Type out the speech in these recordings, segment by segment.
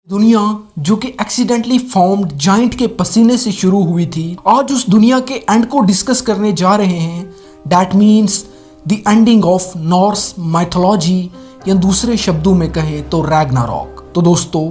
दुनिया जो कि एक्सीडेंटली फॉर्म्ड जाइंट के पसीने से शुरू हुई थी, आज उस दुनिया के एंड को डिस्कस करने जा रहे हैं। That means the ending of Norse mythology, या दूसरे शब्दों में कहें तो रैग्नारॉक। तो दोस्तों,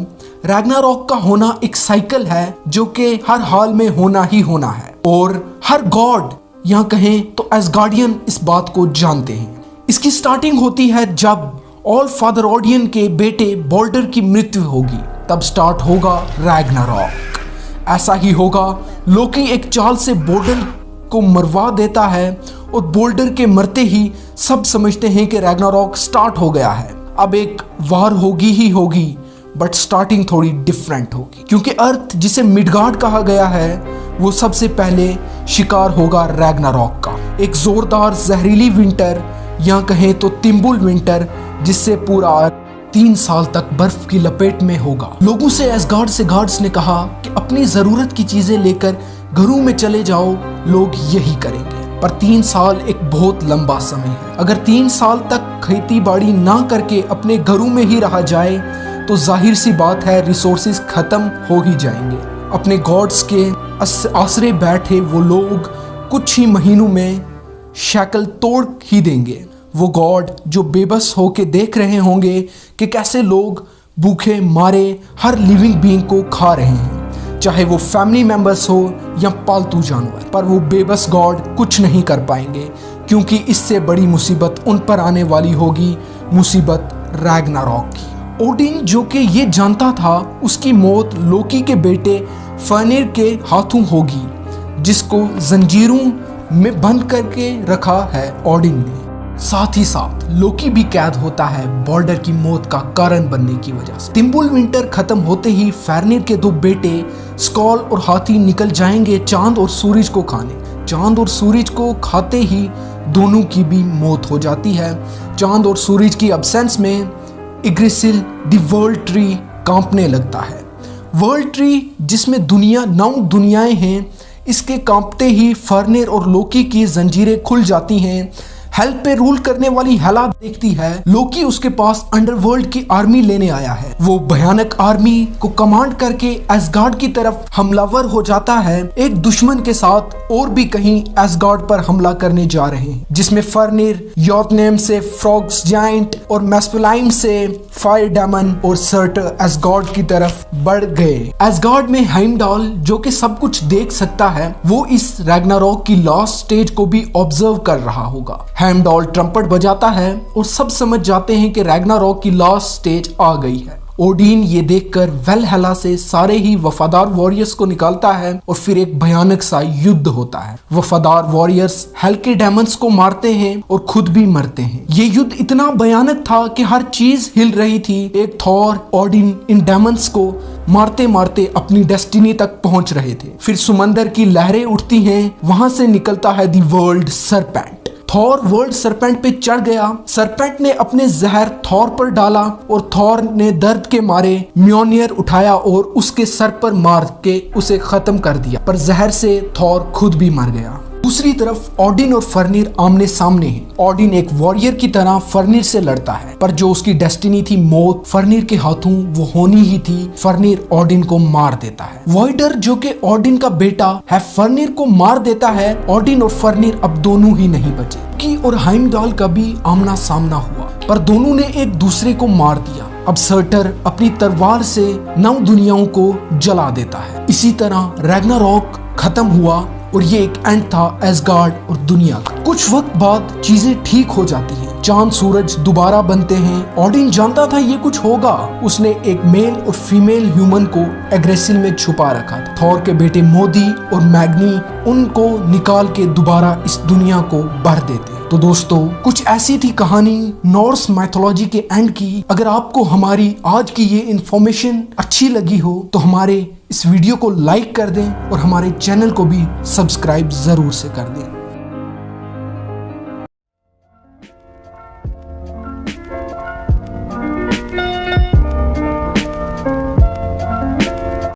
रैग्नारॉक का होना एक साइकिल है जो कि हर हाल में होना ही होना है, और हर गॉड या कहें तो एसगार्डियन इस बात को जानते हैं। इसकी स्टार्टिंग होती है जब ऑल फादर ओडिन के बेटे बोल्डर की मृत्यु होगी, तब स्टार्ट होगा रैग्नारॉक। ऐसा ही होगा, लोकी एक चाल से बोल्डर को मरवा देता है और बोल्डर के मरते ही सब समझते हैं कि रैग्नारॉक स्टार्ट हो गया है। अब एक वार होगी ही होगी, बट स्टार्टिंग थोड़ी डिफरेंट होगी, क्योंकि अर्थ जिसे मिडगार्ड कहा गया है वो सबसे पहले शिकार होगा रैग्नारॉक का। एक जोरदार जहरीली विंटर या कहें तो तिम्बुल विंटर, जिससे पूरा 3 साल तक बर्फ की लपेट में होगा। लोगों से एसगार्ड से गार्ड्स ने कहा कि अपनी जरूरत की चीजें लेकर घरों में चले जाओ, लोग यही करेंगे। पर 3 साल एक बहुत लंबा समय है। अगर 3 साल तक खेती बाड़ी ना करके अपने घरों में ही रहा जाए तो जाहिर सी बात है रिसोर्सेज खत्म हो ही जाएंगे। अपने गॉड्स के आसरे बैठे वो लोग कुछ ही महीनों में शैकल तोड़ ही देंगे। वो गॉड जो बेबस होके देख रहे होंगे कि कैसे लोग भूखे मारे हर लिविंग बीइंग को खा रहे हैं, चाहे वो फैमिली मेंबर्स हो या पालतू जानवर। पर वो बेबस गॉड कुछ नहीं कर पाएंगे, क्योंकि इससे बड़ी मुसीबत उन पर आने वाली होगी, मुसीबत रैग्नारॉक की। ओडिन जो कि ये जानता था उसकी मौत लोकी के बेटे फर्निर के हाथों होगी, जिसको जंजीरों में बंद करके रखा है ओडिन ने। साथ ही साथ लोकी भी कैद होता है बोल्डर की मौत का कारण बनने की वजह से। तिम्बुल विंटर खत्म होते ही फर्निर के 2 बेटे स्कॉल और हाथी निकल जाएंगे चांद और सूरज को खाने। चांद और सूरज को खाते ही दोनों की भी मौत हो जाती है। चांद और सूरज की अब्सेंस में इग्रिसिल द वर्ल्ड ट्री कांपने लगता है। वर्ल्ड ट्री जिसमें 9 दुनियाएं हैं, इसके कांपते ही फर्निर और लोकी की जंजीरें खुल जाती हैं। हेल पे रूल करने वाली हेला देखती है लोकी उसके पास अंडरवर्ल्ड की आर्मी लेने आया है। वो भयानक आर्मी को कमांड करके एसगार्ड की तरफ हमलावर हो जाता है, एक दुश्मन के साथ और भी कहीं एसगार्ड पर हमला करने जा रहे हैं, जिसमें फर्निर योटनेम से फ्रॉग्स जाइंट और मेस्पेलाइम से फायर डेमन और सर्ट एसगार्ड की तरफ बढ़ गए। एसगार्ड में हाइमडाल जो कि सब कुछ देख सकता है, वो इस रैग्नारॉक की लास्ट स्टेज को भी ऑब्जर्व कर रहा होगा। हेमडाल ट्रम्पेट बजाता है और सब समझ जाते हैं कि रैग्नारॉक की लास्ट स्टेज आ गई है। ओडिन ये देखकर वेलहेला से सारे ही वफादार वॉरियर्स को निकालता है और फिर एक भयानक सा युद्ध होता है। वफादार वॉरियर्स हेल के डेमन्स को मारते हैं और खुद भी मरते हैं। ये युद्ध इतना भयानक था कि हर चीज हिल रही थी। एक थॉर ओडिन इन डेमन्स को मारते मारते अपनी डेस्टिनी तक पहुंच रहे थे। फिर समंदर की लहरें उठती हैं, वहां से निकलता है the world serpent. Thor world serpent पे चढ़ गया। सरपेंट ने अपने जहर थॉर पर डाला और थॉर ने दर्द के मारे म्योनियर उठाया और उसके सर पर मार के उसे खत्म कर दिया, पर जहर से थॉर खुद भी मर गया। दूसरी तरफ ओडिन और फर्निर आमने सामने हैं। ओडिन एक वॉरियर की तरह फर्निर से लड़ता है, पर जो उसकी डेस्टिनी थी मौत फर्निर के हाथों वो होनी ही थी। फर्निर ओडिन को मार देता है। वॉइडर जो कि ओडिन का बेटा है फर्निर को मार देता है। ओडिन और फर्निर अब दोनों ही नहीं बचे। की और हाइमडाल का भी आमना सामना हुआ, पर दोनों ने एक दूसरे को मार दिया। अब सर्टर अपनी तलवार से 9 दुनियाओं को जला देता है। इसी तरह रैग्नारॉक खत्म हुआ और ये एक एंड था एसगार्ड और दुनिया का। कुछ वक्त बाद चीजें ठीक हो जाती हैं। चांद सूरज दोबारा बनते हैं। ओडिन जानता था ये कुछ होगा। उसने एक मेल और फीमेल ह्यूमन को एग्रेसिल में छुपा रखा था। थॉर के बेटे मोदी और मैग्नी उनको निकाल के दोबारा इस दुनिया को भर देते। तो दोस्तों, कुछ ऐसी थी कहानी नॉर्स माइथोलॉजी के एंड की। अगर आपको हमारी आज की ये इन्फॉर्मेशन अच्छी लगी हो तो हमारे इस वीडियो को लाइक कर दें और हमारे चैनल को भी सब्सक्राइब जरूर से कर दें।